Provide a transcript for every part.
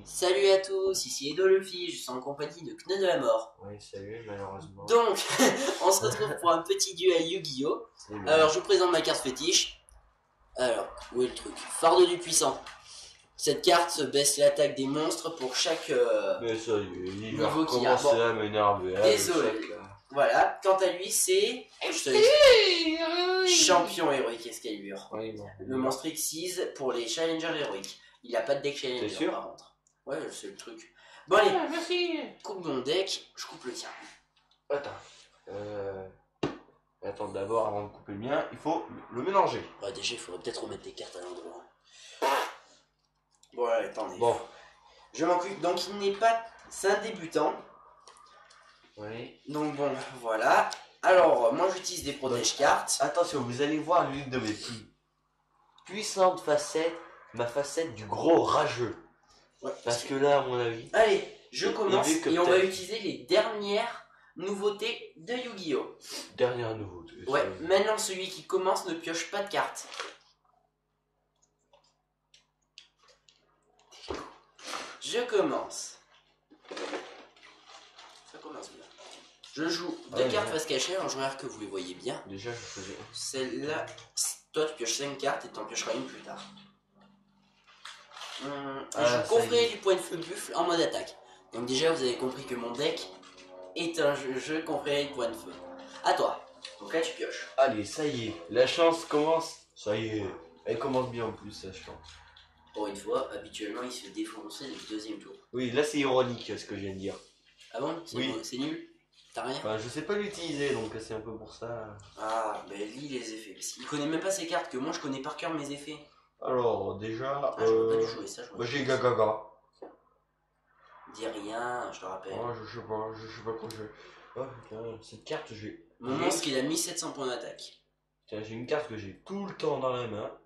Salut à tous, ici Edo Luffy, je suis en compagnie de Kneu de la Mort. Oui, salut, malheureusement. Donc, on se retrouve pour un petit duel Yu-Gi-Oh! Alors, je vous présente ma carte fétiche. Alors, où est le truc? Fardeau du puissant. Cette carte baisse l'attaque des monstres pour chaque Mais ça, il va niveau qu'il y a. recommencer à m'énerver. Désolé. Voilà, quant à lui, c'est... Champion héroïque Excalibur. Oui, bon. Le monstre Xyz pour les challengers héroïques. Il a pas de deck challenger sûr par contre. Ouais, c'est le truc. Bon allez, merci. coupe mon deck, je coupe le tien. Attends, d'abord, avant de couper le mien, il faut le mélanger. Ouais, déjà, il faudrait peut-être remettre les cartes à l'endroit. Bon, allez, attendez. Bon. Je m'occupe. Donc, il n'est pas... C'est un débutant. Oui. Donc, bon, voilà. Alors, moi, j'utilise des protège-cartes. Attention, vous allez voir l'une de mes plus puissantes facettes, ma facette du gros rageux. Ouais, Parce que là, à mon avis... Allez, je commence vu que et on va peut-être- utiliser les dernières nouveautés de Yu-Gi-Oh! Dernière nouveauté. Ouais, maintenant, celui qui commence ne pioche pas de cartes. Je commence. Ça commence bien. Je joue deux cartes face cachée, alors je regarde que vous les voyez bien. Déjà, je faisais... Celle-là, toi tu pioches 5 cartes et tu en piocheras une plus tard. Je confrérie du point de feu buffle en mode attaque. Donc déjà vous avez compris que mon deck est un jeu confrérie de point de feu. À toi. Donc là tu pioches. Allez, ça y est, la chance commence. Ça y est, elle commence bien en plus, la chance. Pour une fois, habituellement il se fait défoncer le deuxième tour. Oui, là c'est ironique ce que je viens de dire. Ah bon? Oui. C'est nul? T'as rien? Enfin, je sais pas l'utiliser, donc c'est un peu pour ça. Ah, ben lis les effets. Parce qu'il connaît même pas ses cartes, que moi je connais par cœur mes effets. Alors, déjà, Ah, j'aurais pas dû jouer ça, je j'ai Gagaga. Dis rien, je te rappelle. Oh, je sais pas quoi j'ai. Oh putain, cette carte, j'ai. Mon monstre il a 1700 points d'attaque. Tiens, j'ai une carte que j'ai tout le temps dans la main.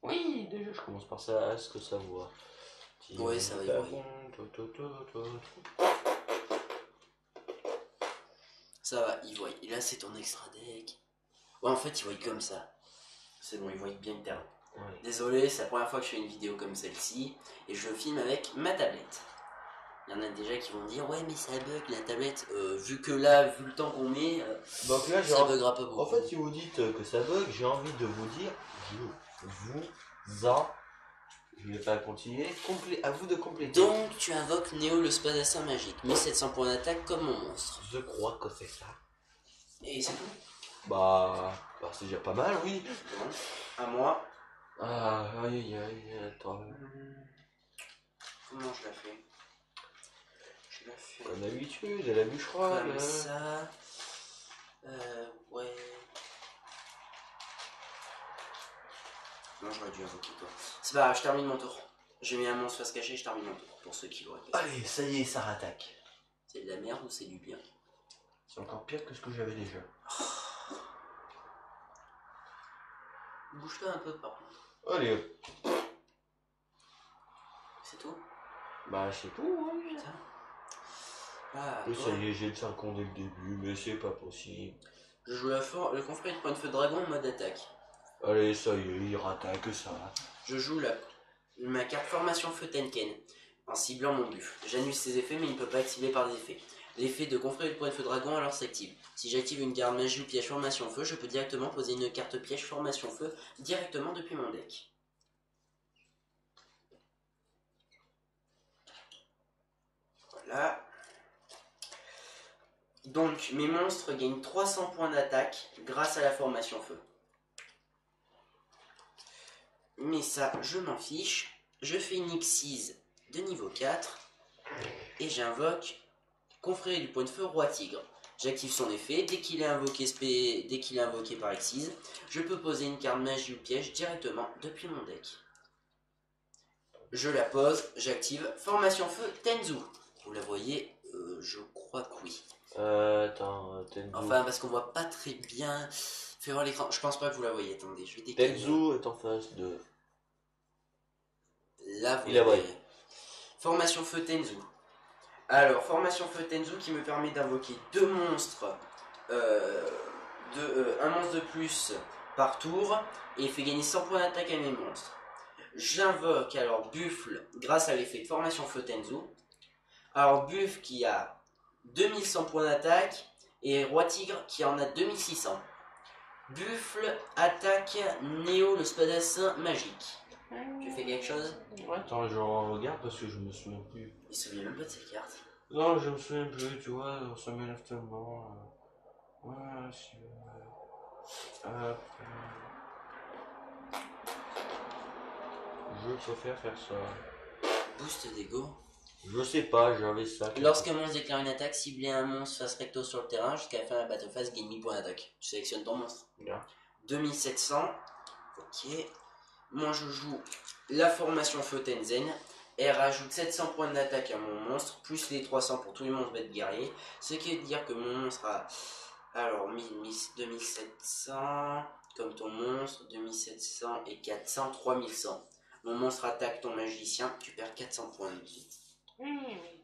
Oui, déjà, je commence par ça, est-ce que ça voit? Ouais, ça va y voir. Ça va, il voit. Et là, c'est ton extra deck. Ouais, en fait, il voit comme ça. C'est bon, il voit bien le terrain. Ouais. Désolé, c'est la première fois que je fais une vidéo comme celle-ci. Et je filme avec ma tablette. Il y en a déjà qui vont dire, ouais, mais ça bug la tablette. Vu que là, vu le temps qu'on met, Donc là, ça buggera pas beaucoup. En fait, si vous dites que ça bug, j'ai envie de vous dire, je vais pas continuer, à vous de compléter. Donc, tu invoques Néo le spadassin magique. 1700 points d'attaque comme mon monstre. Je crois que c'est ça. Et c'est tout. Bah c'est déjà pas mal, oui. Bon, à moi. Ah, aïe, attends. Comment je la fais? Je la fais Comme d'habitude, à la bûcherolle. comme ça. Ouais. Non, j'aurais dû invoquer toi. C'est pas grave, je termine mon tour. J'ai mis un monstre face cachée, je termine mon tour. Pour ceux qui l'auraient pas. Allez, ça y est, ça rattaque. C'est de la merde ou c'est du bien? C'est encore pire que ce que j'avais déjà. Bouge-toi un peu par contre. Allez, hop. C'est tout? Bah c'est tout, hein. Putain. Ah, Oui, toi. ça y est, j'ai le 5 dès le début, mais c'est pas possible. Je joue le confrérie de point de feu dragon en mode attaque. Allez, ça y est, il rattaque ça. Je joue ma carte formation feu Tenken en ciblant mon buff. J'annule ses effets mais il ne peut pas être ciblé par des effets. L'effet de confrérie de point de feu dragon alors s'active. Si j'active une garde magie ou piège formation feu, je peux directement poser une carte piège formation feu directement depuis mon deck. Voilà. Donc mes monstres gagnent 300 points d'attaque grâce à la formation feu. Mais ça, je m'en fiche. Je fais une Xyz de niveau 4 et j'invoque confrérie du point de feu roi tigre. J'active son effet. Dès qu'il est invoqué par Xyz, je peux poser une carte magie ou piège directement depuis mon deck. Je la pose, j'active formation feu Tenzu. Vous la voyez? Je crois que oui. Attends, Tenzu. Enfin, parce qu'on voit pas très bien. Fais voir l'écran. Je pense pas que vous la voyez. Attendez, je vais décaler. Tenzu est en face de... Là, vous Il la voit. voyez. Formation feu Tenzu. Alors, formation feu Tenzu qui me permet d'invoquer deux monstres, un monstre de plus par tour, et il fait gagner 100 points d'attaque à mes monstres. J'invoque alors Buffle grâce à l'effet de formation Feu Tenzu. Alors Buffle qui a 2100 points d'attaque et Roi Tigre qui en a 2600. Buffle attaque Néo le spadassin magique. Tu fais quelque chose? Attends, je regarde parce que je me souviens plus. Il se souvient même pas de ses cartes. Non, je me souviens plus, tu vois, ça m'énerve tellement. Ouais, si. Hop. Je préfère faire ça. Boost d'ego. Je sais pas, j'avais ça. Lorsqu'un monstre déclare une attaque, ciblez un monstre face recto sur le terrain jusqu'à la fin de la battle phase, gagne 1000 points d'attaque. Tu sélectionnes ton monstre. Bien. 2700. Ok. Moi je joue la formation Feu Tenzen. Elle rajoute 700 points d'attaque à mon monstre, plus les 300 pour tous les monstres bêtes guerriers. Ce qui veut dire que mon monstre a alors 2700, comme ton monstre, 2700 et 400, 3100. Mon monstre attaque ton magicien, tu perds 400 points de vie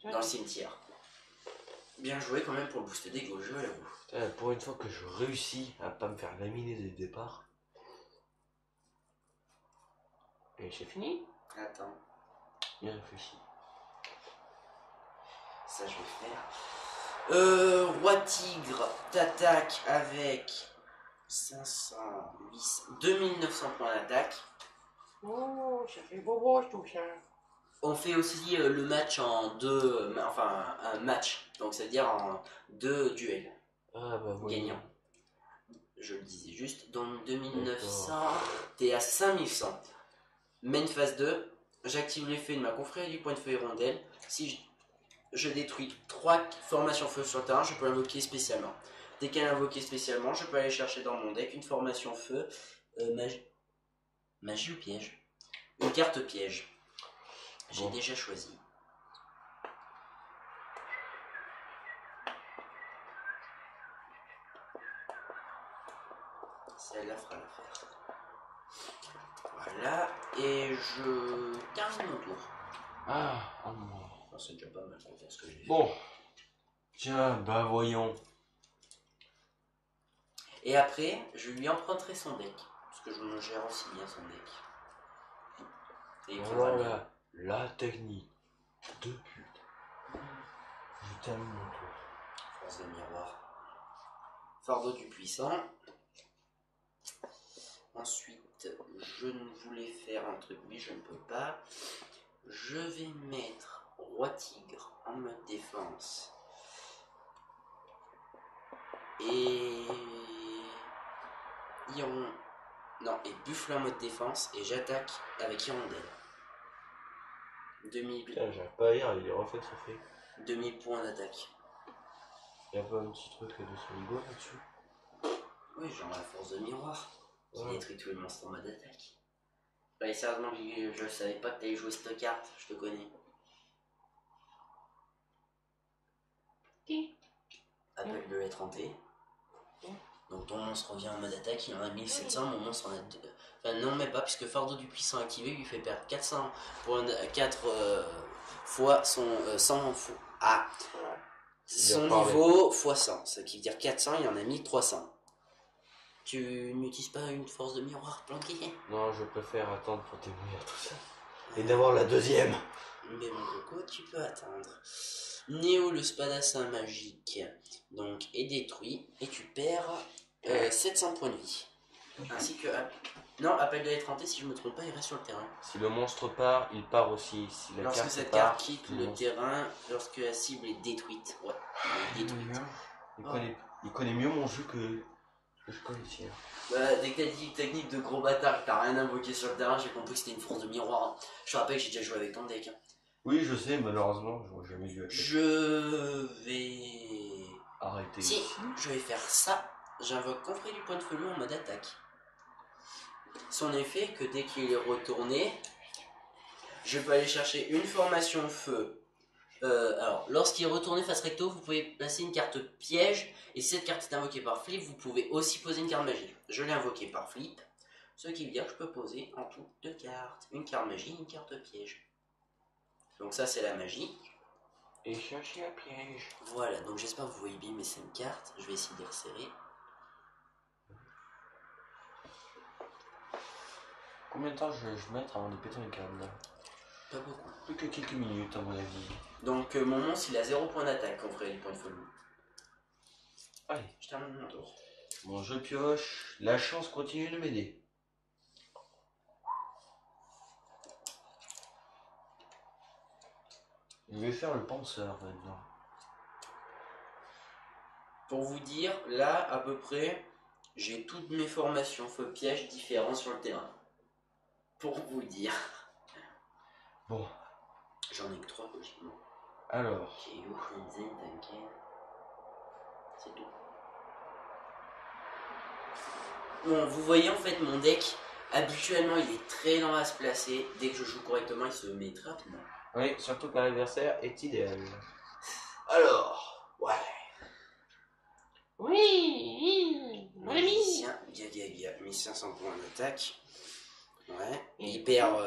dans le cimetière. Bien joué quand même pour le booster d'ego, je l'avoue. Pour une fois que je réussis à pas me faire laminer dès le départ. Et c'est fini. Attends, Bien réfléchi. ça je vais faire. Roi Tigre t'attaque avec 500, 800, 2900 points d'attaque. Oh, ça fait bobo tout ça. On fait aussi le match en deux, enfin un match, donc ça veut dire en deux duels Ah bah oui. gagnants. Je le disais juste, donc 2900, t'es à 5100. Main phase 2, j'active l'effet de ma confrérie du point de feu hirondelle. Si je détruis 3 formations feu sur le terrain, je peux l'invoquer spécialement. Dès qu'elle est invoquée spécialement, je peux aller chercher dans mon deck une formation feu, magie ou piège. Une carte piège. J'ai Bon. déjà choisi. Celle-là fera l'affaire. Voilà, et je termine mon tour. Ah, oh non. Oh, c'est déjà pas mal pour faire ce que j'ai fait. Bon. Tiens, bah voyons. Et après, je lui emprunterai son deck. Parce que je me gère aussi bien son deck. Et il prendra bien. Voilà la technique de pute. Je termine mon tour. Force de miroir. Fardeau du puissant. Ensuite, je ne voulais faire un truc, mais je ne peux pas. Je vais mettre Roi Tigre en mode défense. Et... Non, et Buffle en mode défense. Et j'attaque avec Hirondelle. 2000 Putain, j'arrive pas à lire, il est refait, ça fait. 2000 points d'attaque. Y'a pas un petit truc de Soligo là-dessus? Oui, genre la force de miroir. Qui Ouais. détruit tous les monstres en mode attaque. Bah, sérieusement, je savais pas que t'allais jouer cette carte, je te connais. Qui? Appel de lettre hantée. Donc ton monstre revient en mode attaque, il en a 1700, mon monstre en a 2. Enfin non mais pas, puisque fardeau du puissant activé lui fait perdre 400 pour 4 fois son 100 fois. Ah, son niveau fois 100, ce qui veut dire 400, il en a 1300. Tu n'utilises pas une force de miroir planquée? Non, je préfère attendre pour démolir tout ça. Et d'avoir la deuxième. Mais mon coco, tu peux attendre. Néo le spadassin magique donc est détruit et tu perds 700 points de vie. Ainsi que non, appel de lettre hantée, si je me trompe pas, il reste sur le terrain. Si le monstre part, il part aussi. Si la Lorsque carte cette part, carte quitte le terrain, lorsque la cible est détruite. Ouais, elle est détruite. Il connaît mieux mon jeu que je connais le sien. Bah, dès que t'as dit technique de gros bâtard, que t'as rien invoqué sur le terrain, j'ai compris que c'était une force de miroir. Hein. Je te rappelle que j'ai déjà joué avec ton deck. Hein. Oui, je sais, malheureusement, je n'aurais jamais dû Je vais... arrêter. Si, je vais faire ça. J'invoque confrérie du point de feu lui en mode attaque. Son effet est que dès qu'il est retourné, je peux aller chercher une formation feu. Alors, lorsqu'il est retourné face recto, vous pouvez placer une carte piège. Et si cette carte est invoquée par flip, vous pouvez aussi poser une carte magique. Je l'ai invoquée par flip, ce qui veut dire que je peux poser en tout 2 cartes. Une carte magie, une carte piège. Donc ça, c'est la magie. Et chercher un piège. Voilà, donc j'espère que vous voyez bien mes 5 cartes. Je vais essayer de les resserrer. Combien de temps je vais mettre avant de péter une carte là? Pas beaucoup. Plus que quelques minutes à mon avis. Donc mon monstre il a 0 point d'attaque, on ferait du point de feu. Allez. Je termine mon tour. Bon, je pioche. La chance continue de m'aider. Je vais faire le penseur maintenant. Pour vous dire, là à peu près, j'ai toutes mes formations feu piège différents sur le terrain. Pour vous dire. Bon. J'en ai que 3 logiquement. Alors. Kyo, Shenzhen, Tanken. C'est tout. Bon, vous voyez en fait mon deck, habituellement il est très lent à se placer. Dès que je joue correctement, il se met très rapidement. Oui, surtout que l'adversaire est idéal. Alors, ouais. Oui, mon ami. Magicien, Gaga, 1500 points d'attaque. Ouais. Il perd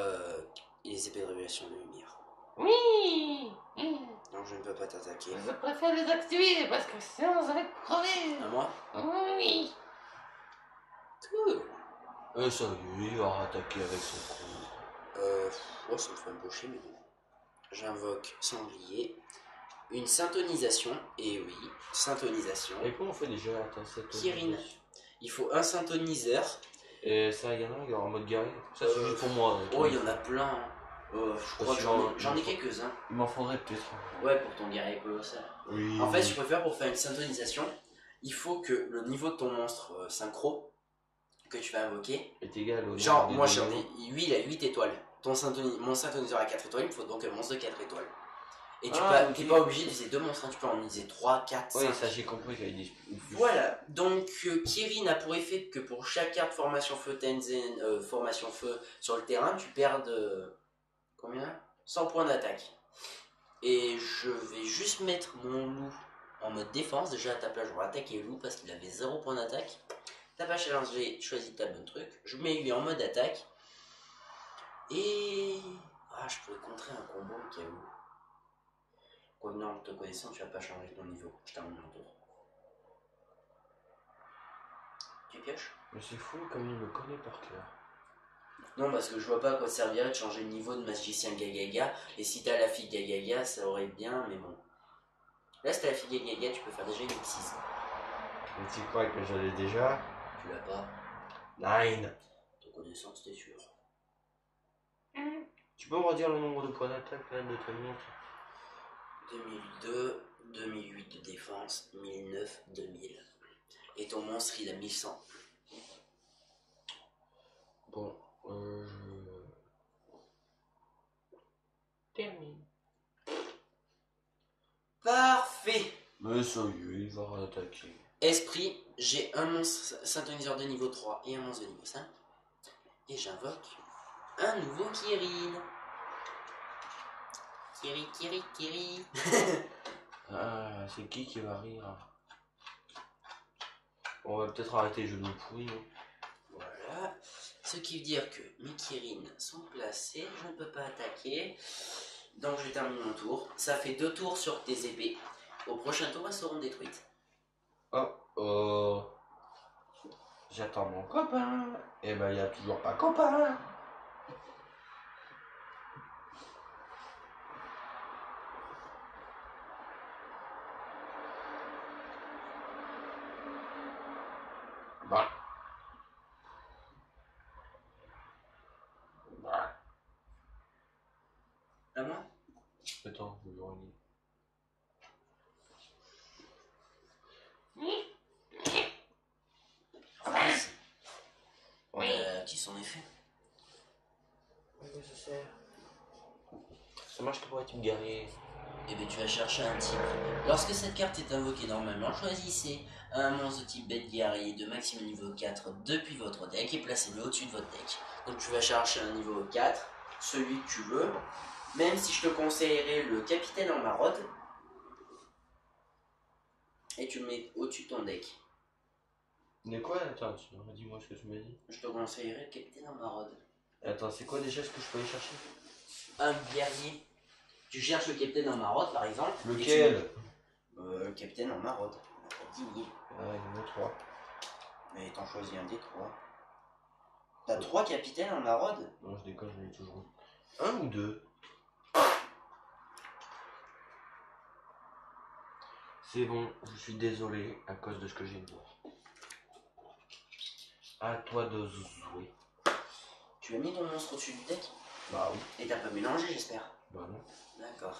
les épées de révélation de lumière. Oui. Donc je ne peux pas t'attaquer. Je préfère les activer parce que sinon ça va crever. À moi? Oui. Cool. Ça y est, il va attaquer avec son coup. Ouais, ça me fait un peu chier, mais bon. J'invoque Sanglier. Une syntonisation. Et oui, syntonisation. Et comment on fait déjà? Attends, cette Kirin. Il faut un syntoniseur. Et ça, il y en a un en mode guerrier. Ça, c'est juste pour moi. Oh, il y en a plein. Hein. Je crois que j'en ai quelques-uns. Il m'en faudrait peut-être. Ouais, pour ton guerrier colossal. Oui. En fait, je préfère pour faire une syntonisation, il faut que le niveau de ton monstre synchro que tu vas invoquer est égal au genre, nombre moi, de niveaux. lui, il a 8 étoiles. Mon syntoniseur a 4 étoiles, il me faut donc un monstre de 4 étoiles. Et tu n'es pas obligé d'utiliser 2 monstres, hein, tu peux en utiliser 3, 4, 5. Oui, ça j'ai compris qu'il y avait des... Voilà, donc Kirin a pour effet que pour chaque carte formation feu Tenzen, formation feu sur le terrain, tu perdes combien 100 points d'attaque. Et je vais juste mettre mon loup en mode défense. Déjà à ta place, je vais attaquer le loup parce qu'il avait 0 point d'attaque. T'as pas challengé, choisis ta bonne truc. Je mets lui en mode attaque. Et... Ah, je pourrais contrer un combo au cas où. Quoi, non, te connaissant, tu vas pas changer ton niveau. Je termine mon tour. Tu pioches? Mais c'est fou comme il me connaît par cœur. Non, parce que je vois pas à quoi servirait de changer le niveau de magicien Gagaga. Et si t'as la fille Gagaga, ça aurait bien, mais bon. Là, si t'as la fille Gagaga, tu peux faire déjà une X6. Mais tu crois que je l'ai déjà? Tu l'as pas. 9. Te connaissant, c'était sûr. Tu peux me redire le nombre de points d'attaque là de ton monstre? 2002, 2008 de défense, 1009, 2000. Et ton monstre, il a 1100. Bon, Termine. Parfait. Mais ça y est, il va réattaquer. Esprit, j'ai un monstre syntoniseur de niveau 3 et un monstre de niveau 5. Et j'invoque un nouveau Kirin. Kiri. Ah, c'est qui va rire? On va peut-être arrêter les jeux de mots pourris. Hein. Voilà. Ce qui veut dire que mes Kirin sont placés. Je ne peux pas attaquer. Donc je termine mon tour. Ça fait 2 tours sur tes épées. Au prochain tour, elles seront détruites. Oh. J'attends mon copain. Eh ben, il n'y a toujours pas copain. Bah. À moi? Attends, je vais le relier. Qui sont effets. Ça marche que pour un type guerrier. Et bien tu vas chercher un type. Lorsque cette carte est invoquée normalement, choisissez un monstre de type bête guerrier de maximum niveau 4 depuis votre deck et placez-le au-dessus de votre deck. Donc tu vas chercher un niveau 4, celui que tu veux, même si je te conseillerais le capitaine en maraude, et tu le mets au-dessus de ton deck. Mais quoi? Attends, dis-moi ce que tu m'as dit. Je te conseillerais le capitaine en maraude. Attends, c'est quoi déjà ce que je peux aller chercher? Un guerrier. Tu cherches le capitaine en maraude par exemple. Lequel? Le capitaine en maraude. 10 000. Ah, il y en a 3. Mais t'en choisis un des 3. T'as 3 capitaines en maraude? Non, je déconne, j'en ai toujours un ou deux. C'est bon, je suis désolé à cause de ce que j'ai dit. À toi de jouer. Tu as mis ton monstre au-dessus du deck? Bah oui. Et t'as pas mélangé, j'espère? Bah non. D'accord.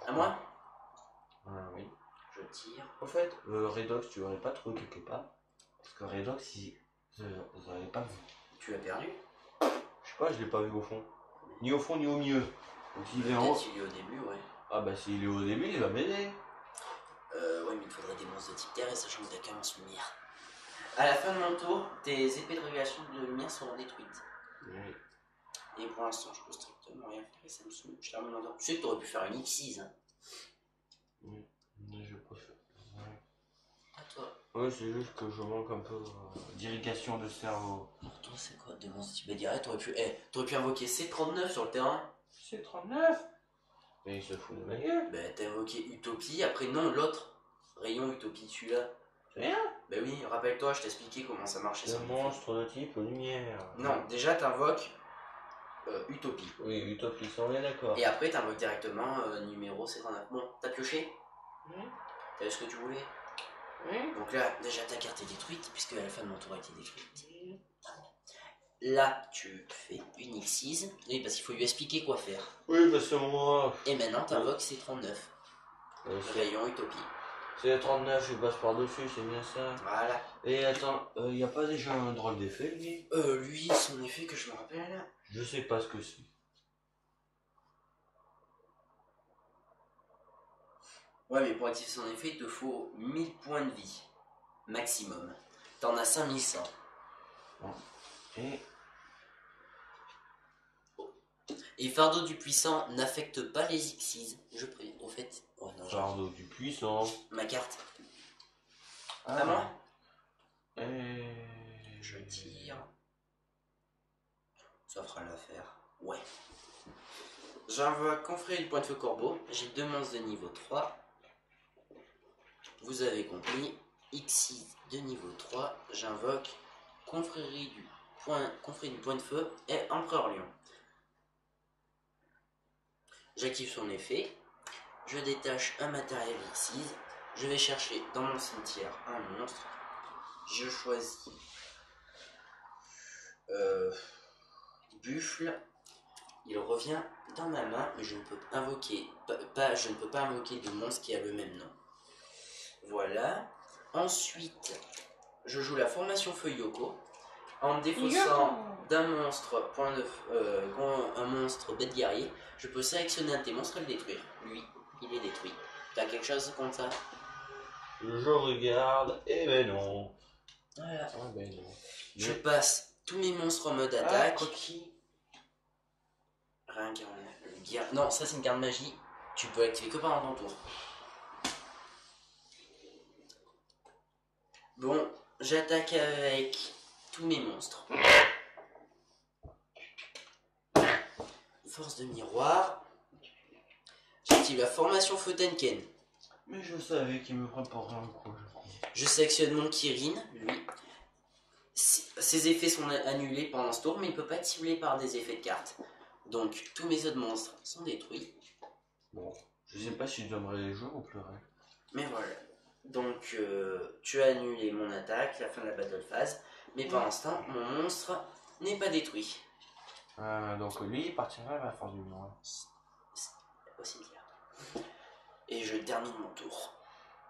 À moi? Ah oui. Je tire. Au fait, Redox, tu aurais pas trouvé quelque part? Parce que Redox, vous avez pas vu. Tu as perdu? Je sais pas, je l'ai pas vu au fond. Ni au fond, ni au milieu. Donc s'il est en haut. Peut-être qu'il est au début, ouais. Ah bah s'il est au début, il va m'aider. Ouais, mais il faudrait des monstres de type terre et sachant que t'as qu'un monstre lumière. À la fin de mon tour, tes épées de régulation de lumière seront détruites. Oui. Et pour l'instant, je peux strictement rien faire et ça me saoule. Je termine mon tour. Tu sais que t'aurais pu faire une X6, hein. Oui. Mais je préfère. Ouais. À toi. Ouais, c'est juste que je manque un peu d'irrigation de cerveau. Pour toi, c'est quoi de monstres type BDR? T'aurais pu invoquer C39 sur le terrain. C'est 39. Mais il se fout de ma gueule. Bah, t'as invoqué Utopie, après non, l'autre. Rayon Utopie, celui-là. C'est rien. Bah oui, rappelle-toi, je t'expliquais comment ça marchait. C'est un son monstre de type lumière. Non, déjà t'invoques Utopie. Oui, Utopie, on est d'accord. Et après t'invoques directement numéro C39. Bon, t'as pioché? Oui. T'as eu ce que tu voulais? Oui. Donc là, déjà ta carte est détruite, puisque à la fin de mon tour a été détruite. Là, tu fais une X6. Oui, parce qu'il faut lui expliquer quoi faire. Oui, parce que moi. Et maintenant t'invoques C39. Rayon Utopie. C'est 39, il passe par-dessus, c'est bien ça. Voilà. Et attends, y a pas déjà un drôle d'effet, lui? Lui, son effet que je me rappelle. Je sais pas ce que c'est. Ouais, mais pour activer son effet, il te faut 1000 points de vie. Maximum. T'en as 5100. Et Et Fardeau du Puissant n'affecte pas les X6. Je prie. Au fait. Oh non, Fardeau du puissant. ma carte. Ah. À moi. Et Je tire. Ça fera l'affaire. Ouais. J'invoque Confrérie du Point de Feu Corbeau. J'ai 2 monstres de niveau 3. Vous avez compris. X6 de niveau 3. J'invoque Confrérie du Point de Feu et Empereur Lion. J'active son effet. Je détache un matériel X6. Je vais chercher dans mon cimetière un monstre. Je choisis Buffle. Il revient dans ma main, mais je ne peux invoquer je ne peux pas invoquer de monstre qui a le même nom. Voilà. Ensuite, je joue la formation Feu Yoko en me défaussant d'un monstre un monstre bête guerrier. Je peux sélectionner un de tes monstres et le détruire. Lui, il est détruit. T'as quelque chose contre ça? je regarde, et ben non. Voilà. Ah ben non. Je passe tous mes monstres en mode Ah, attaque. coquille. Réincarné. Non, ça c'est une carte magie. Tu peux activer que pendant ton tour. Bon, j'attaque avec tous mes monstres. Force de miroir. J'active la formation Fotenken. Mais je savais qu'il me préparait un coup. Je sélectionne mon Kirin, lui. Ses effets sont annulés pendant ce tour, mais il ne peut pas être ciblé par des effets de cartes. Donc, tous mes autres monstres sont détruits. Bon, je sais pas si je devrais les jouer ou pleurer. Mais voilà. Donc, tu as annulé mon attaque, la fin de la battle phase. Mais pour l'instant, mon monstre n'est pas détruit. Donc lui, il partira à la force du miroir. Au cimetière. Et je termine mon tour.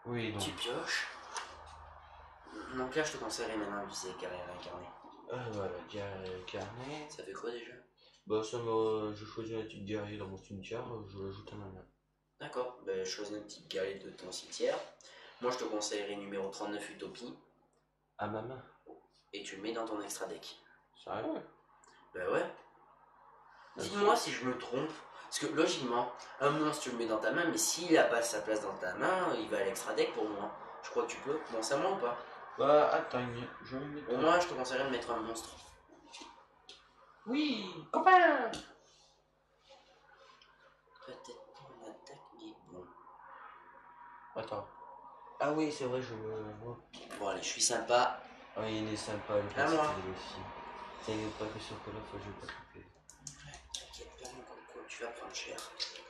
Oui, donc. Tu pioches. Donc là, je te conseillerais maintenant d'utiliser carré réincarné. Voilà, carnet. Ça fait quoi déjà? Bah, je choisis un type guerrier dans mon cimetière, je l'ajoute à ma main. D'accord, ben, choisis un petit guerrier de ton cimetière. Moi, je te conseillerais numéro 39 Utopie. À ma main. Et tu le mets dans ton extra deck. Sérieux? Ben ouais. Dis-moi si je me trompe. Parce que logiquement, un monstre, tu le mets dans ta main, mais s'il n'a pas sa place dans ta main, il va à l'extra deck pour moi. Je crois que tu peux. Bon, c'est à moi ou pas? Bah, attends, je vais mettre. Au moins, je te conseillerais de mettre un monstre. Oui, copain. Peut-être pas en attaque, mais bon. Attends. Ah oui, c'est vrai, je me. Bon, allez, je suis sympa. Ah, il est sympa, le À moi. petit aussi. T'inquiète pas que sur Call of, je vais pas couper. T'inquiète pas, mon coco, tu vas prendre cher.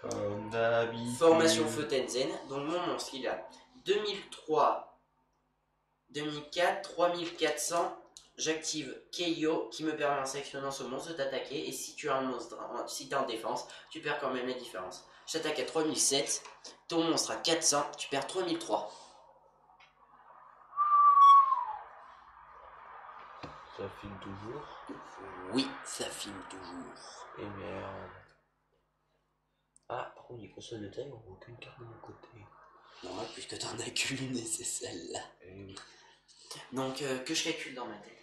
Comme d'habitude. Formation Feu Tenzen. Donc mon monstre, il a 2003, 2004, 3400. J'active Keio qui me permet en sélectionnant ce monstre de t'attaquer. Et si tu as un monstre, si tu es en défense, tu perds quand même la différence. Je t'attaque à 3007. Ton monstre à 400, tu perds 3003. Ça filme toujours. Oui, ça filme toujours. Et merde. Ah, par contre, les consoles de taille, on voit aucune carte de mon côté. Normal, puisque t'en as qu'une et c'est celle-là. Et oui. Donc, que je calcule dans ma tête.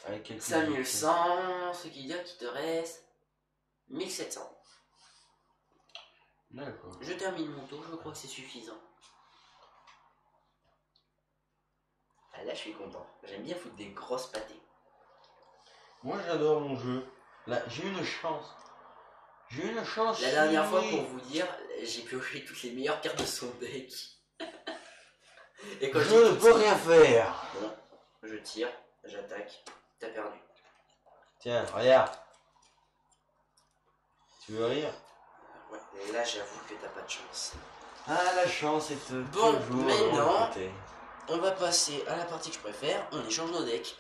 Avec quelques 5100, ce qui veut dire qu'il te reste 1700. D'accord. Je termine mon tour, je crois que c'est suffisant. Ah, là, je suis content. J'aime bien foutre des grosses pâtés. Moi, j'adore mon jeu. Là, j'ai une chance. J'ai une chance. La dernière fois, pour vous dire, j'ai pioché toutes les meilleures cartes de son deck. Et quand Je ne peux rien faire. Bon, je tire, j'attaque, t'as perdu. Tiens, regarde. Tu veux rire? Ouais, et là, j'avoue que t'as pas de chance. Ah, la chance est Bon, toujours maintenant, de côté. on va passer à la partie que je préfère. On échange nos decks.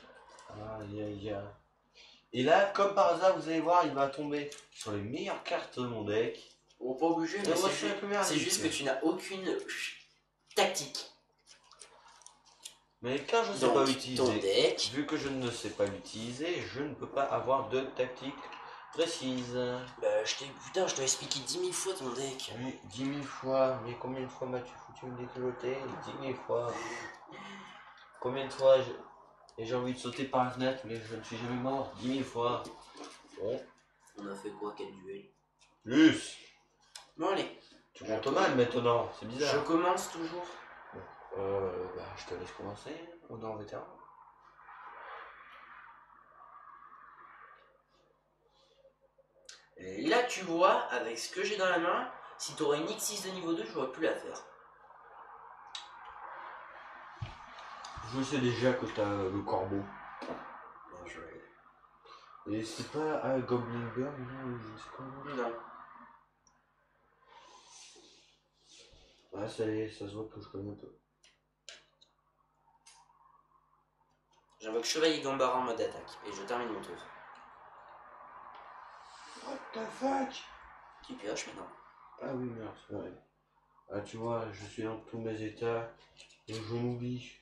Aïe, aïe, aïe. Et là, comme par hasard, vous allez voir, il va tomber sur les meilleures cartes de mon deck. Oh, pas obligé, mais moi, je suis la première c'est liste. juste que tu n'as aucune tactique. Mais quand je ne sais Donc, pas ton l'utiliser, deck. vu que je ne sais pas l'utiliser, je ne peux pas avoir de tactique précise. Bah, putain, je t'ai expliqué 10 000 fois ton deck. Oui, 10 000 fois. Mais combien de fois m'as-tu foutu me déculotter? 10 000 fois. Combien de fois j'ai envie de sauter par la fenêtre, mais je ne suis jamais mort? 10 000 fois. Bon. On a fait quoi, quel duel? Plus. Bon, allez. Tu comptes mal maintenant, c'est Je bizarre. commence toujours. Bah, je te laisse commencer. On est en vétéran. Et là, tu vois, avec ce que j'ai dans la main, si t'aurais une X6 de niveau 2, j'aurais pu la faire. Je sais déjà que t'as le corbeau. Bien joué. Et c'est pas un Goblin Bird, non? Je sais pas. Non. Ouais, ça y est, ça se voit que je connais un peu. J'invoque Chevalier Gambara en mode attaque. Et je termine mon tour. What the fuck? Tu pioches maintenant. Ah oui, merde, c'est vrai. Ah, tu vois, je suis dans tous mes états. Et je m'oublie.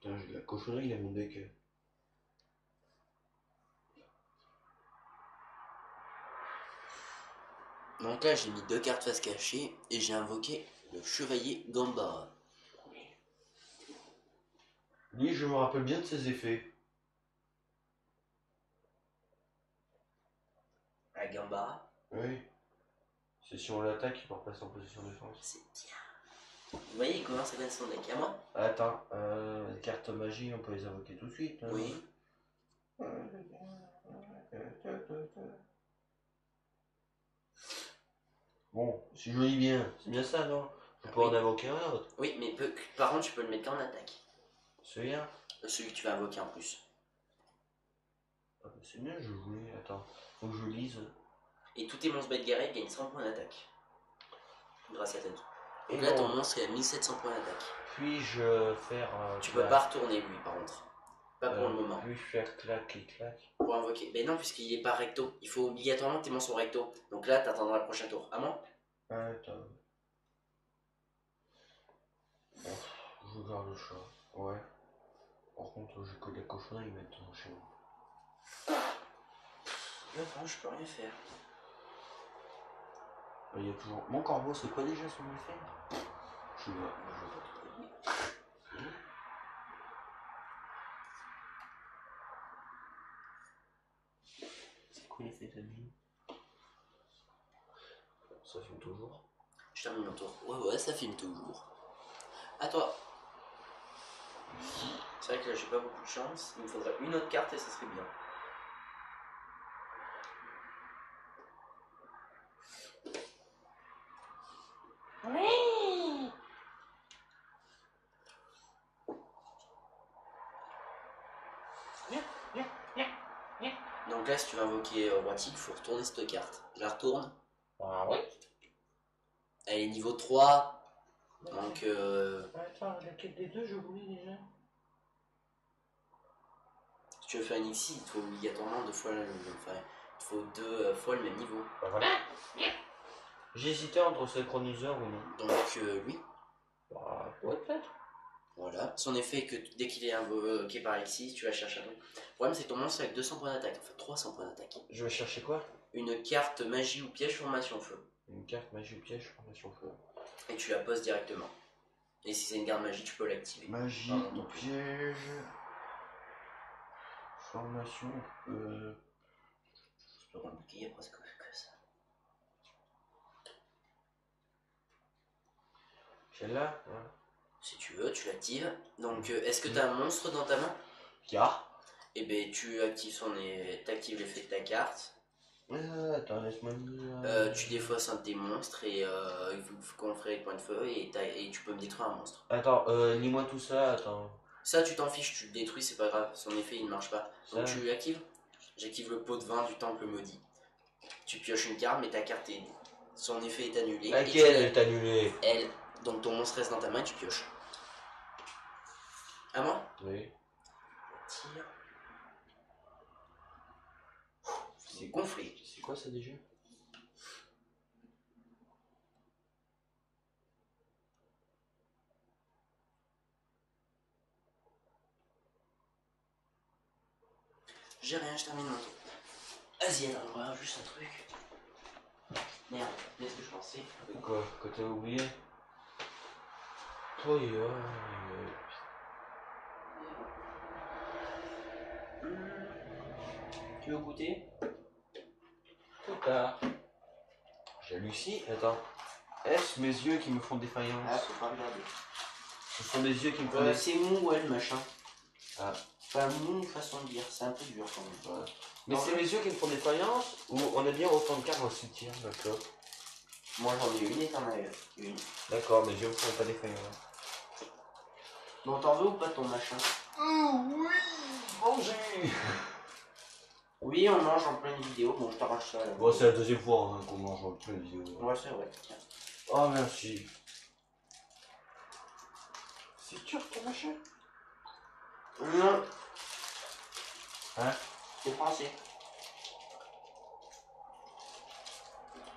Putain, j'ai de la cochonnerie dans mon deck. Donc là, j'ai mis 2 cartes face cachée et j'ai invoqué le Chevalier Gambara. Lui, je me rappelle bien de ses effets. À Gambara. Oui. C'est si on l'attaque, il peut repasser en position de défense. C'est bien. Vous voyez, il commence à connaître son deck. À moi? Attends, les cartes magie, on peut les invoquer tout de suite. Hein. Oui. Bon, si je lis bien, c'est bien ça, non? Je peux en invoquer un autre. Oui, mais par contre, tu peux le mettre qu'en attaque. Celui-là? Celui que tu vas invoquer en plus. Ah, bah, c'est bien, je voulais. Attends, faut que je lise. Et tous tes monstres bêtes guerriers gagnent 100 points d'attaque. Grâce à ta vie. Et Donc là, ton bon, monstre est à 1700 points d'attaque. puis-je faire. Tu peux pas retourner lui, par contre. Pas pour le moment. Puis-je faire clac et clac? Pour invoquer. Mais non, puisqu'il est pas recto. Il faut obligatoirement que tes monstres soient recto. Donc là, t'attendras le prochain tour. À moi? Attends. Bon, je garde le chat. Ouais. Par contre, j'ai que des cochonneries maintenant chez moi. Attends, je peux rien faire. Il y a toujours. Mon corbeau, c'est quoi déjà son effet? Je sais pas. Je vais pas te donner. C'est quoi l'effet de lui? Ça filme toujours. Je termine mon tour. Ouais, ça filme toujours. À toi. C'est vrai que là, j'ai pas beaucoup de chance. Il me faudrait une autre carte et ça serait bien. Oui. Viens, viens, viens, viens. cas, si tu veux invoquer Roi Tigre, il faut retourner cette carte. Je la retourne. Ah ouais. Elle est niveau 3. Donc, Attends, laquelle des deux, j'ai oublié déjà. si tu veux faire une Xyz, il te faut obligatoirement 2 fois enfin, il te faut 2 fois le même niveau. Bah voilà. J'hésitais entre synchroniseur ou non. Donc, lui. Bah ouais, peut-être. Voilà. Son effet est que dès qu'il est invoqué par Xyz, tu vas chercher un truc. Le problème, c'est que ton monstre avec 200 points d'attaque. Enfin, 300 points d'attaque. Je vais chercher quoi? Une carte magie ou piège formation feu. Une carte magie ou piège, formation feu. Et tu la poses directement. Et si c'est une garde magie, tu peux l'activer. Magie Pardon, ou piège. Formation. Je peux remarquer, il y a presque que ça. Celle-là? Ouais. Si tu veux, tu l'actives. Donc, est-ce que tu as un monstre dans ta main? Ya. Eh ben, tu actives t'actives l'effet de ta carte. Attends, laisse-moi lire. Tu défausses un de tes monstres et il faut qu'on ferait les points de feu et tu peux me détruire un monstre. Attends, lis-moi tout ça, attends. Ça, tu t'en fiches, tu le détruis, c'est pas grave. Son effet, il ne marche pas. Donc, Ça. tu l'actives. J'active le pot de vin du temple maudit. Tu pioches une carte, mais ta carte est. Son effet est annulé. et tu Laquelle la- est annulée? Elle. Donc, ton monstre reste dans ta main et tu pioches. À moi? Oui. Tire. C'est gonflé. C'est quoi ça déjà? J'ai rien, je termine mon tour. Vas-y, attends, on va voir juste un truc. Merde, qu'est-ce que je pensais? Quoi? Que t'as oublié? Toi, Tu veux goûter? Trop tard. J'hallucine. Attends. Est-ce mes yeux qui me font défaillance? Ah, faut pas regarder. Ce sont des yeux qui me font défaillance. C'est mou, ouais, le machin. Ah. Enfin, mou, façon de dire, c'est un peu dur quand même. Ouais. Mais c'est mes yeux qui me font défaillance ou on a bien autant de cartes dans le cimetière? D'accord. Moi j'en ai une et t'en as une. D'accord, mes yeux me font pas défaillance. Bon, t'en veux ou pas ton machin? Oh oui! Manger! Oui, on mange en pleine vidéo. Bon, je t'arrache ça là. Bon, c'est la deuxième fois hein, qu'on mange en pleine vidéo. Ouais, c'est vrai. Tiens. Oh, merci. C'est dur ton machin? Non. Hein? C'est français.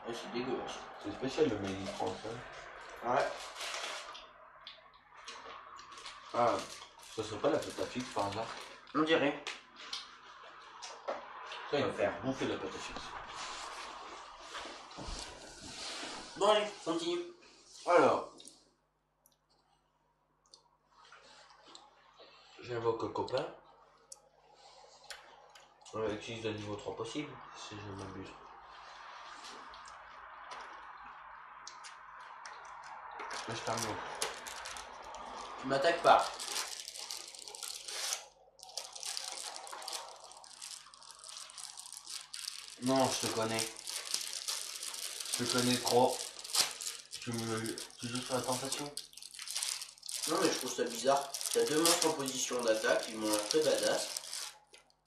Ouais, c'est dégueulasse. C'est spécial le made in France. Hein? Ouais. Ah, ça serait pas la pâte à fixe par hasard? On dirait. Ça, il va faire bouffer la pâte à fixe. Bon, allez, continue. Alors, j'invoque un copain. On utilise le niveau 3 possible, si je m'abuse. Mais je termine. Tu m'attaques pas. Non, je te connais. Je te connais trop. Tu joues sur la tentation? Non, mais je trouve ça bizarre. T'as deux monstres en position d'attaque, ils m'ont l'air très badass.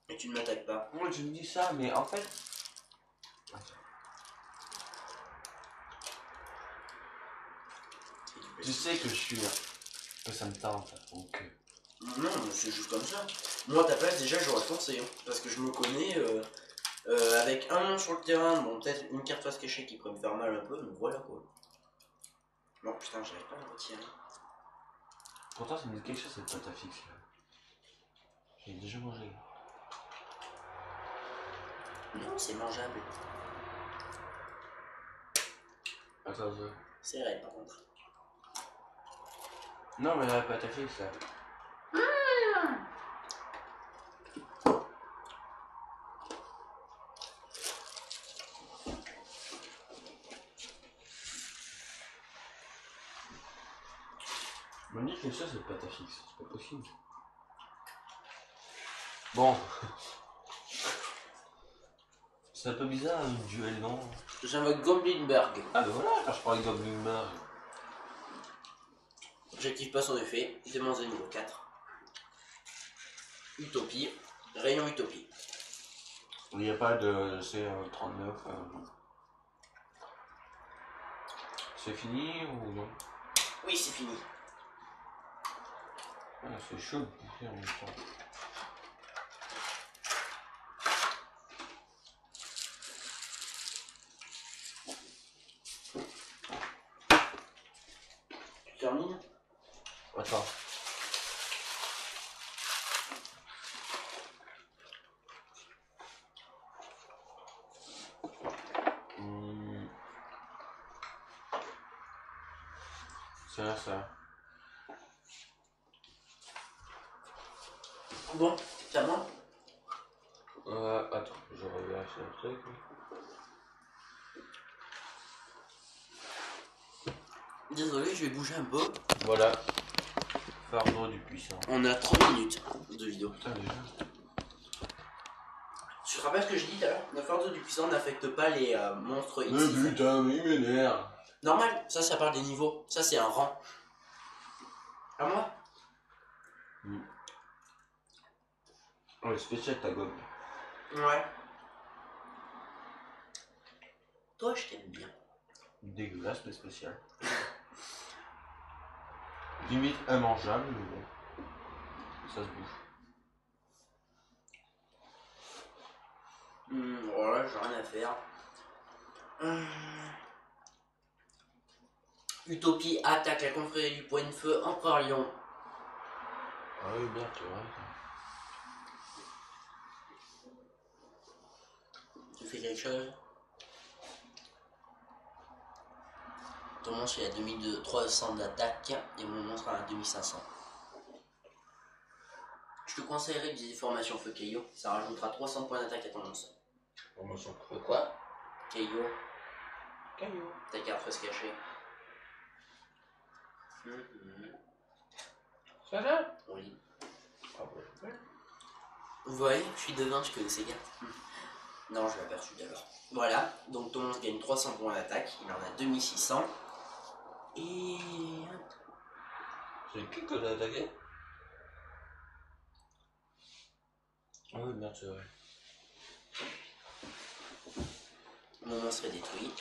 Et tu ne m'attaques pas. Moi, je me dis ça, mais en fait. Tu sais que je suis là. Que ça me tente. Donc. Non, mais c'est juste comme ça. Moi, à ta place, déjà, j'aurais foncé. Hein, parce que je me connais. Avec un nom sur le terrain, bon, peut-être une carte face cachée qui pourrait me faire mal un peu, mais voilà quoi. Non, putain, j'arrive pas à le retirer. Pourtant, ça me dit quelque chose cette pâte à fixe là. J'ai déjà mangé. Non, c'est mangeable. Attends, C'est vrai, par contre. non, mais la pâte à fixe là. On me dit que ça, c'est pâte à fixe. C'est pas possible. Bon. C'est un peu bizarre, un duel, non? J'invoque Goblinberg. Ah, ben voilà, quand je parlais de Goblin. J'active pas son effet. Démon de niveau 4. Utopie. Rayon Utopie. Il n'y a pas de C39. C'est fini ou non? Oui, c'est fini. Ah, c'est chaud de bouffer en même temps. Tu termines? Attends. Ça. Bon, ça va? Attends, je regarde un truc. Désolé, je vais bouger un peu. Voilà. Fardeau du puissant. On a 30 minutes de vidéo. Putain, déjà. Tu te rappelles ce que je dis tout à l'heure? Le fardeau du puissant n'affecte pas les monstres Mais X6. putain, mais il m'énerve. Normal, ça parle des niveaux. Ça, c'est un rang. À moi? Ouais, spécial ta gomme. Ouais. Toi, je t'aime bien. Dégueulasse, mais spécial. Limite immangeable, mais bon. Ça se bouffe. Voilà, j'ai rien à faire. Utopie attaque la confrérie du point de feu Empereur Lion. Ah oui, bien, c'est vrai. Tu fais quelque chose? Ton monstre est à 2300 d'attaque et mon monstre à 2500. Je te conseillerais d'utiliser formation feu Keio, ça rajoutera 300 points d'attaque à ton monstre. Formation feu quoi? Keio, ta carte face cachée. Ça là? Oui. Ah ouais. Vous voyez, je suis devin, je connais ces cartes. Non, je l'ai aperçu d'abord. Voilà, donc ton monstre gagne 300 points d'attaque, il en a 2600. Et... C'est qui que t'as attaqué? Ah oui, merde, c'est vrai. mon monstre est détruit.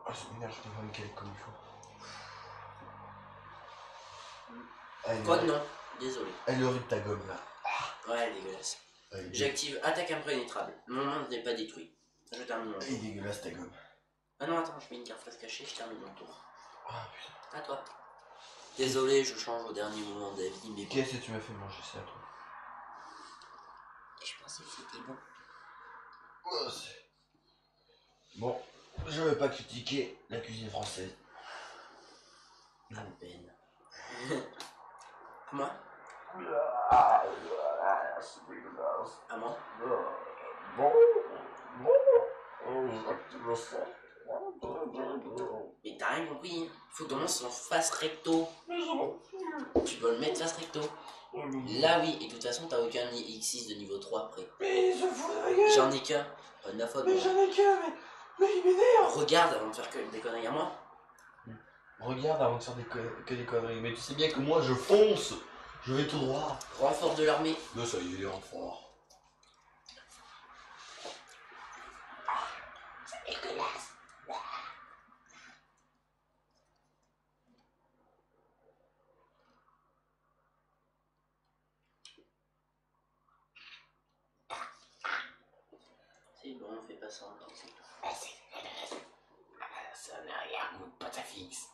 Ah, c'est énervé, je devrais me caler comme il faut. Quoi non, désolé. Elle est horrible ta gomme là. Ouais, elle est dégueulasse. J'active attaque impénétrable. Mon monstre n'est pas détruit. Je termine mon Elle est tour. dégueulasse ta gomme. Ah non, attends, je mets une carte face cachée, je termine mon tour. Ah putain. À toi. Désolé, je change au dernier moment de la vie, mais bon. Qu'est-ce que tu m'as fait manger ça toi? Je pensais que c'était bon. Oh, bon, je vais pas critiquer la cuisine française. À peine. À moi? À moi? Mais t'as rien compris, hein. Faut que ton monstre soit face recto. Tu dois le mettre face recto. Là oui, et de toute façon t'as aucun X6 de niveau 3 après. Mais je fous de la gueule. J'en ai qu'un, pas de la faute. Mais j'en ai qu'un, mais il m'énerve. Regarde avant de faire des conneries à moi. Regarde avant de faire que des conneries. Mais tu sais bien que moi je fonce. Je vais tout droit. Renfort de l'armée. Mais ça y est, renfort. C'est bon, on fait pas ça encore. Ça n'a rien goût de pâte à fixe.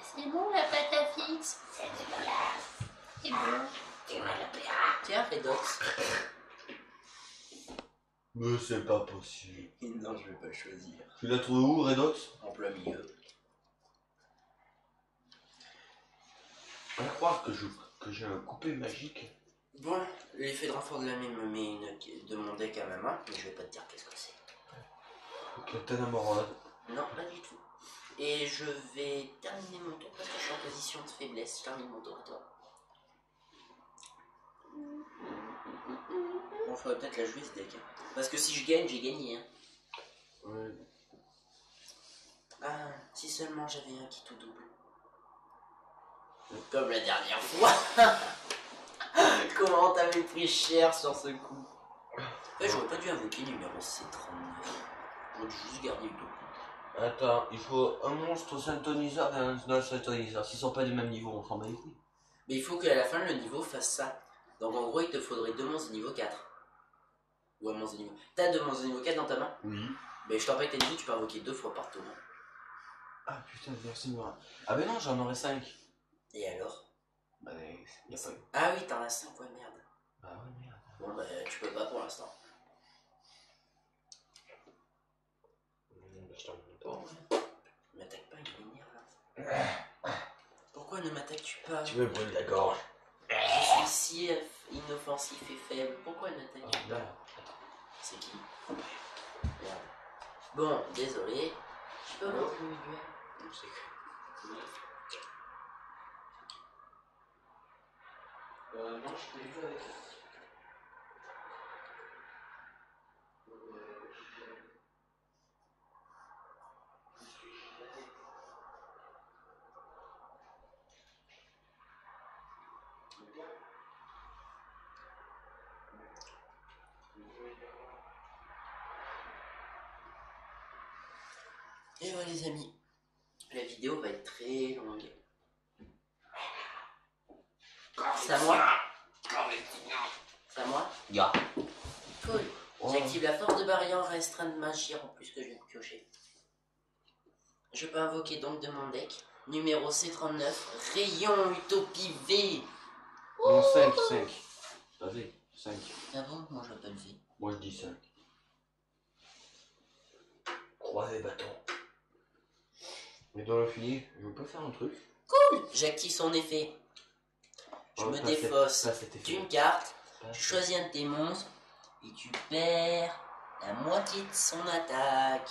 C'est bon la pâte à fixe. C'est dégueulasse. C'est bon. Tu me le paieras. Tiens, Redox. Mais c'est pas possible. Non, je vais pas choisir. Tu l'as trouvé où, Redox? En plein milieu. On va croire que j'ai un coupé magique. Bon, l'effet de renfort de l'armée me met de mon deck à ma main, mais je vais pas te dire qu'est-ce que c'est. Captain Amorod. Non, pas du tout. Et je vais terminer mon tour parce que je suis en position de faiblesse. Je termine mon tour à toi. Bon, faudrait peut-être la jouer ce deck. Hein. Parce que si je gagne, j'ai gagné. Hein. Ouais. Ah, si seulement j'avais un qui tout double. Comme la dernière fois. Comment t'avais pris cher sur ce coup? Ouais, j'aurais pas dû invoquer numéro C39. J'aurais dû juste garder Utopie. Attends, il faut un monstre synthoniseur et un non-synthoniseur. S'ils sont pas du même niveau, on s'en bat les couilles. Mais il faut qu'à la fin, le niveau fasse ça. Donc en gros, il te faudrait 2 monstres de niveau 4. Ou un monstre de niveau... T'as 2 monstres de niveau 4 dans ta main? Oui. Mais je te rappelle que t'as dit que tu peux invoquer 2 fois par tour. Ah putain, merci moi. Ah ben non, j'en aurais 5. Et alors? Bah, y'a pas eu. Ah oui, t'en as 5, ouais, merde. Bah ouais, merde. Bon, bah, tu peux pas pour l'instant. Je t'en mets pas. Bon, ne m'attaque pas, il m'énerve là. Pourquoi ne m'attaques-tu pas? Tu me brûles la gorge. Je suis si inoffensif et faible. Pourquoi ne m'attaques-tu pas? C'est qui? Merde. Bon, désolé. Je peux avoir le duel? Non, c'est non, je t'ai vu avec. Et voilà les amis, la vidéo va être très longue. C'est à moi? C'est à moi? Ya. Cool. J'active la force de barrière restreinte de magie en plus que je viens de piocher. Je peux invoquer donc de mon deck. Numéro C39, Rayon Utopie V. Non, 5. Pas V, 5. Ah bon? Moi je l'appelle V. Moi je dis 5. Croisé bâton. Mais dans le fini, je veux pas faire un truc. Cool. J'active son effet. Je Oh, me ça, défausse ça, c'était fait. d'une carte. Ça, Tu choisis un de tes monstres et tu perds la moitié de son attaque.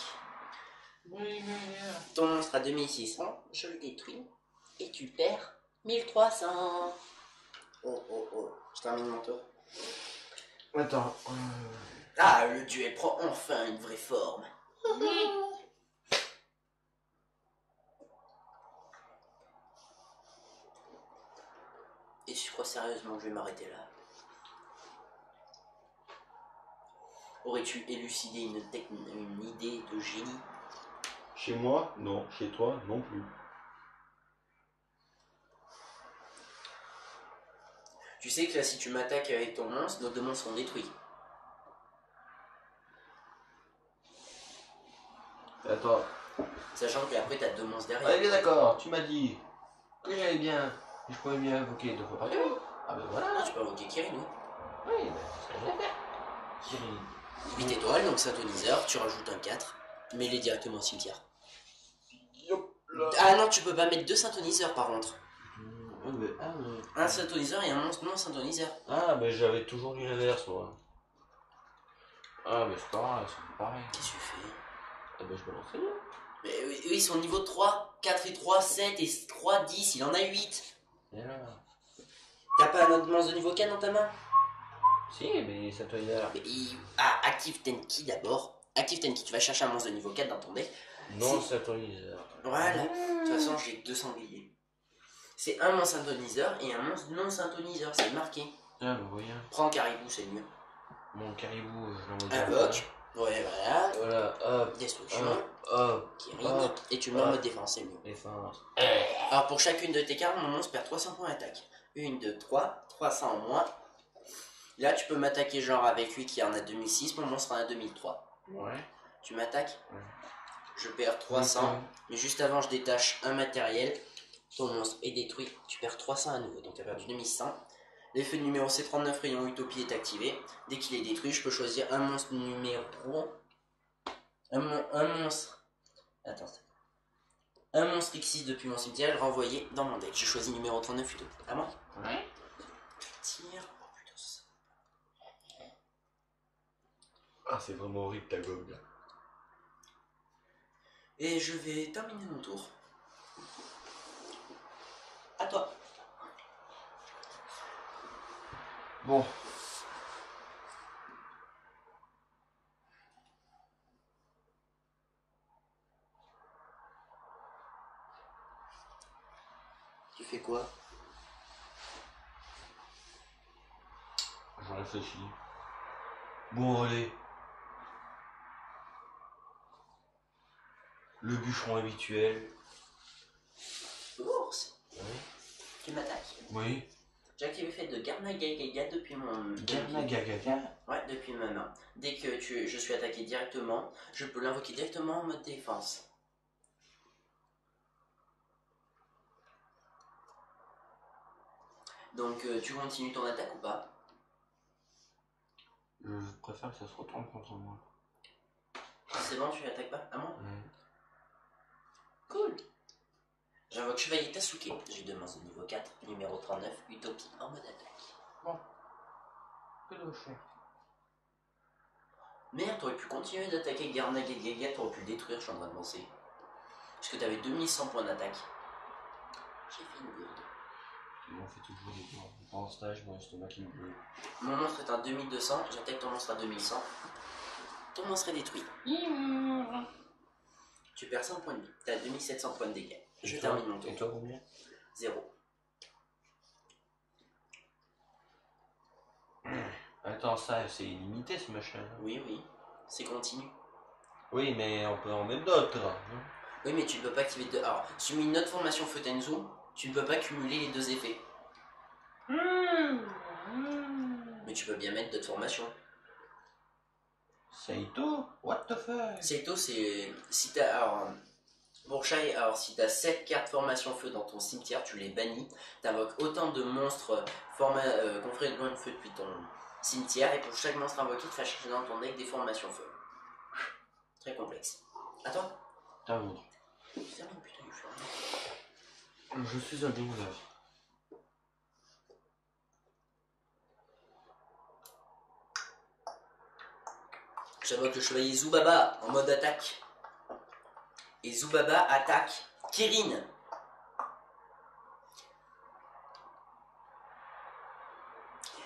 Ton monstre à 2600, je le détruis et tu perds 1300. Oh oh oh, je termine mon tour. Attends. Ah, le duel prend enfin une vraie forme. Et je crois sérieusement que je vais m'arrêter là. Aurais-tu élucidé une idée de génie? Chez moi, non. Chez toi, non plus. Tu sais que là, si tu m'attaques avec ton monstre, nos 2 monstres seront détruits. Attends. Sachant qu'après, t'as 2 monstres derrière. Allez, d'accord, tu m'as dit que j'allais bien. Je pouvais bien invoquer 2 fois par tour. Ah ben voilà. Ah, tu peux invoquer Kirin, oui. Oui, ben c'est ce que je vais faire. Kirin. 8 étoiles, donc synthoniseur, tu rajoutes un 4. Mets-les directement au cimetière. Yop là. Ah non, tu peux pas mettre 2 synthoniseurs par contre. Ah, Un synthoniseur et un monstre non synthoniseur. ah, ben j'avais toujours dit l'inverse, moi. Ah, mais c'est pas grave, c'est pareil. Qu'est-ce que tu fais? Ah, ben je me lance rien. Mais eux, ils sont au niveau 3, 4 et 3, 7 et 3, 10, il en a 8. Et là. T'as pas un autre monstre de niveau 4 dans ta main? Si, mais ça te dire. Mais Ah, active Tenki d'abord. Active Tenki, tu vas chercher un monstre de niveau 4 dans ton deck. Non, ça t'autorise. Voilà. De toute façon, j'ai 2 sangliers. C'est un monstre synthoniseur et un monstre non synthoniseur, c'est marqué. Ah, ben voyons. Prends Caribou, c'est mieux. Mon caribou, je l'envoie direct. Invoque. Ouais, voilà. Voilà, hop, Destruction. hop, Kirin. hop. Et tu le mets en mode défense, c'est mieux. défense. Alors pour chacune de tes cartes, mon monstre perd 300 points d'attaque. 1, 2, 3, 300 en moins. Là, tu peux m'attaquer genre avec lui qui en a 2006, mon monstre en a 2003. Ouais. Tu m'attaques? Ouais. Je perds 300, mais juste avant, je détache un matériel. Ton monstre est détruit, tu perds 300 à nouveau, donc tu as perdu 2100. L'effet de numéro C39 Rayon Utopie est activé. Dès qu'il est détruit, je peux choisir un monstre numéro... Un monstre... Attends, un monstre X6 depuis mon cimetière et le renvoyer dans mon deck. J'ai choisi numéro 39 Utopie. À moi? Ouais. Tire... Oh putain, ça... Ah, c'est vraiment horrible ta gomme là. Et je vais terminer mon tour. À toi. Bon. quoi? Je réfléchis. Bon, allez. Le bûcheron habituel. Ours, Oui. tu m'attaques. Oui. J'ai activé le fait de Garnagagaga depuis mon... Garnagagaga. Ouais, depuis ma main. Dès que je suis attaqué directement, je peux l'invoquer directement en mode défense. Donc tu continues ton attaque ou pas? Je préfère que ça se retourne contre moi. C'est bon, tu l'attaques pas? À moi? Mm. Cool. J'invoque Chevalier Tasuke. J'ai deux monstres de niveau 4, numéro 39, Utopie en mode attaque. Bon. Que dois-je faire? Merde, t'aurais pu continuer d'attaquer Garnagagaga, t'aurais pu le détruire, je suis en train de penser. Parce que t'avais 2100 points d'attaque. J'ai fait une gourde. On fait toujours des tours. En stage, mon estomac qui me brûle. Mon monstre est un 2200, j'attaque ton monstre à 2100. Ton monstre est détruit. Tu perds 100 points de vie. T'as 2700 points de dégâts. Je termine mon tour. Et toi combien? 0. Attends, ça, c'est illimité ce machin. Oui, oui. C'est continu. Oui, mais on peut en mettre d'autres. Hein. Oui, mais tu ne peux pas activer deux. Alors, si tu mets une autre formation Feu Tenzu, tu ne peux pas cumuler les deux effets. Mais tu peux bien mettre d'autres formations. Seito? What the fuck? Seito, c'est. Si t'as. Alors, pour Shai, alors si t'as 7 cartes formation feu dans ton cimetière, tu les bannis. T'invoques autant de monstres conférés de loin de feu depuis ton cimetière. Et pour chaque monstre invoqué, tu fais chercher dans ton deck des formations feu. Très complexe. À toi? T'as un autre. Putain, putain, il fait rien. Je suis un démouleur. J'invoque le chevalier Zubaba en mode attaque. Et Zubaba attaque Kirin.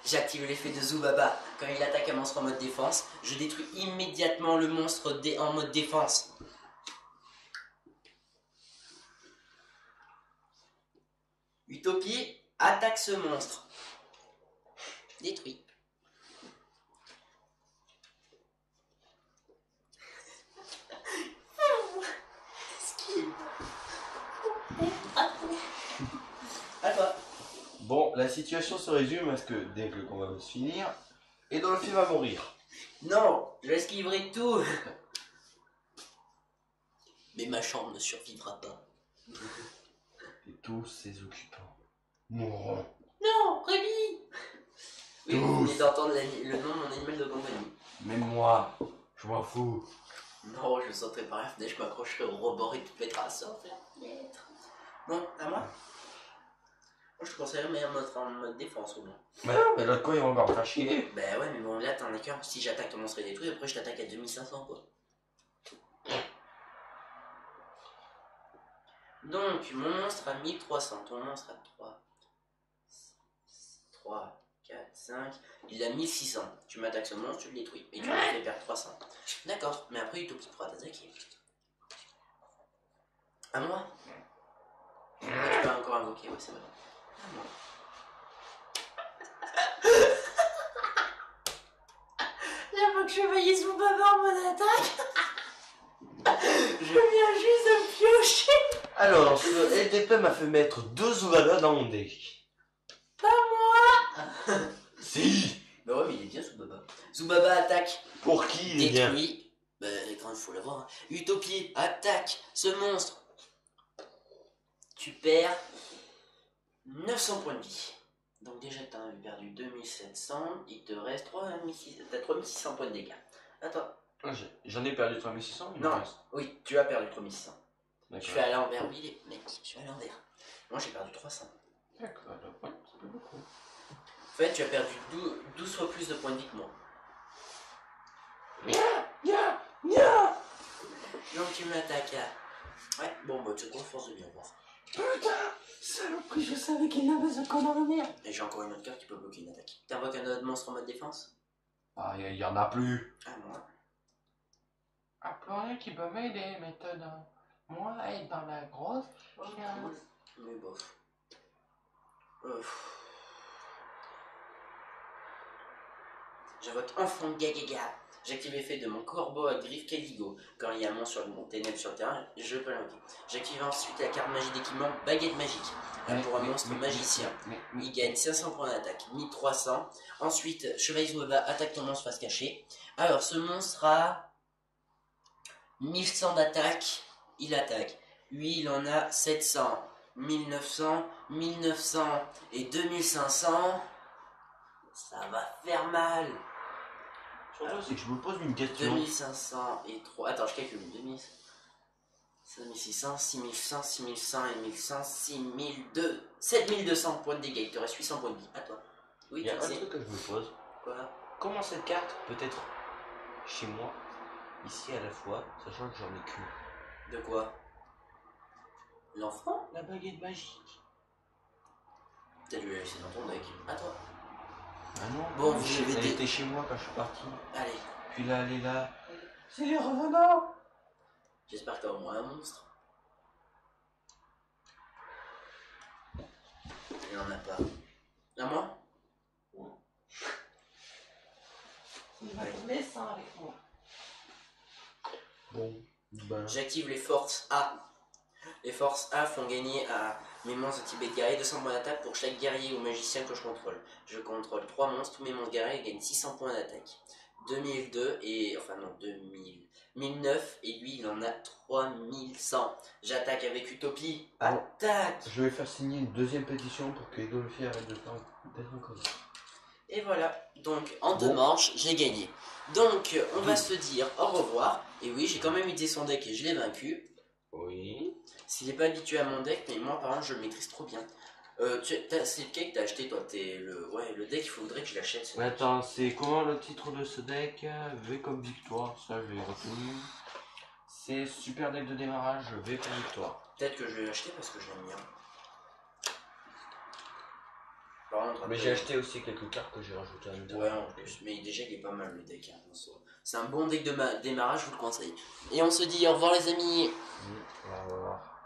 J'active l'effet de Zubaba. Quand il attaque un monstre en mode défense, je détruis immédiatement le monstre en mode défense. Utopie attaque ce monstre. Détruit. À toi. Bon, la situation se résume à ce que dès que le combat va se finir, Edolphe va mourir. Non, j'esquiverai tout. Mais ma chambre ne survivra pas. Et tous ses occupants mourront. Non, Rémi. Oui, Tous. vous venez d'entendre le nom de mon animal de compagnie. Même moi, je m'en fous. Non, je sauterai par la fenêtre, je m'accrocherai au rebord et tout mettra à sort. Bon, à moi. Moi, je te conseillerais de mettre en mode défense au moins. Mais non, mais l'autre quoi, ils vont encore me faire chier. Bah ouais, mais bon, là, t'as un écart. Si j'attaque, ton monstre est détruit, après je t'attaque à 2500, quoi. Donc, mon monstre a 1300, ton monstre a 3, 4, 5, il a 1600. Tu m'attaques ce monstre, tu le détruis. Et tu me fais perdre 300. D'accord, mais après, Utopie pourra t'attaquer. À moi. Ah, tu peux encore invoquer, ouais, c'est vrai. À moi. J'invoque Chevalier Zubaba en mode attaque. Je viens juste de me piocher. Alors, ce LDP m'a fait mettre 2 Zubaba dans mon deck. Pas moi. Si. Bah ouais, mais il est bien Zubaba. Zubaba attaque. Pour qui il est bien? Détruit. Bah quand il faut l'avoir. Hein. Utopie attaque ce monstre. Tu perds 900 points de vie. Donc déjà t'as perdu 2700. Il te reste 3600 points de dégâts. Attends. J'en ai perdu 3600. Non. Oui, tu as perdu 3600. Je suis D'accord. à l'envers, oui, mec, je suis à l'envers. Moi j'ai perdu 300. D'accord, ouais, c'est pas beaucoup. En fait, tu as perdu 12 fois plus de points de vie que moi. Donc tu m'attaques à... Ouais, bon, bah tu te force de bien voir. Putain, saloperie, je savais qu'il avait ce connard de merde. Et j'ai encore une autre carte qui peut bloquer une attaque. T'invoques un autre monstre en mode défense? Ah, il y en a plus. Ah, moi. Ah, plus rien qui peut m'aider, mais moi, être dans la grosse... Mais bof. Euh, J'invoque enfant Gagaga. J'active l'effet de mon corbeau à griffe Caligo. Quand il y a un monstre sur mon ténèbre sur le terrain, je peux l'invoquer. J'active ensuite la carte magie d'équipement Baguette Magique. Pour un monstre magicien. Il gagne 500 points d'attaque, 1300. Ensuite, Chevalier Zouava attaque ton monstre face cachée. Alors, ce monstre a 1100 d'attaque. Il attaque. Lui, il en a 700, 1900, 1900 et 2500. Ça va faire mal. Surtout, c'est que je me pose une question. 2500 et 3. Attends, je calcule. 2600, 6100, 6100 et 1100, 6002, 7200 points de dégâts. Il te reste 800 points de vie. À toi. Oui, Il y a tu un sais. truc que je me pose. Quoi? Comment cette carte peut être chez moi, ici à la fois, sachant que j'en ai qu'une? De quoi? L'enfant? La baguette magique. Peut-être lui laisser dans ton deck. À toi. Ah non, Bon, elle vous avez était chez moi quand je suis parti. Allez. Puis là, elle est là. C'est les revenants. J'espère que t'as au moins un monstre. Il en a pas. À moi? Il va tomber sans avec moi. Bon, ben. J'active les forces A. Les forces A font gagner à mes monstres de type de guerrier 200 points d'attaque pour chaque guerrier ou magicien que je contrôle. Je contrôle 3 monstres, tous mes monstres guerriers gagnent 600 points d'attaque. 2002 et... enfin non, 2000... 1009 et lui il en a 3100. J'attaque avec Utopie. Attaque! Je vais faire signer une deuxième pétition pour que Egolfi arrête de faire d'être encore. Et voilà, donc en 2 manches, j'ai gagné. Donc on va se dire au revoir. Et oui, j'ai quand même utilisé son deck et je l'ai vaincu. Oui. S'il n'est pas habitué à mon deck, mais moi par contre je le maîtrise trop bien. C'est lequel que t'as acheté toi? Le deck, il faudrait que je l'achète. ce Mais deck. attends, c'est comment le titre de ce deck? V comme victoire, ça je vais retenir. C'est super deck de démarrage, V comme victoire. Peut-être que je vais l'acheter parce que je l'aime bien. Par contre, Mais après- j'ai acheté aussi quelques cartes que j'ai rajoutées à l'intérieur. Ouais, en plus. Mais déjà, il est pas mal le deck. Hein, en soi. C'est un bon deck de démarrage, je vous le conseille. Et on se dit au revoir les amis. Au revoir.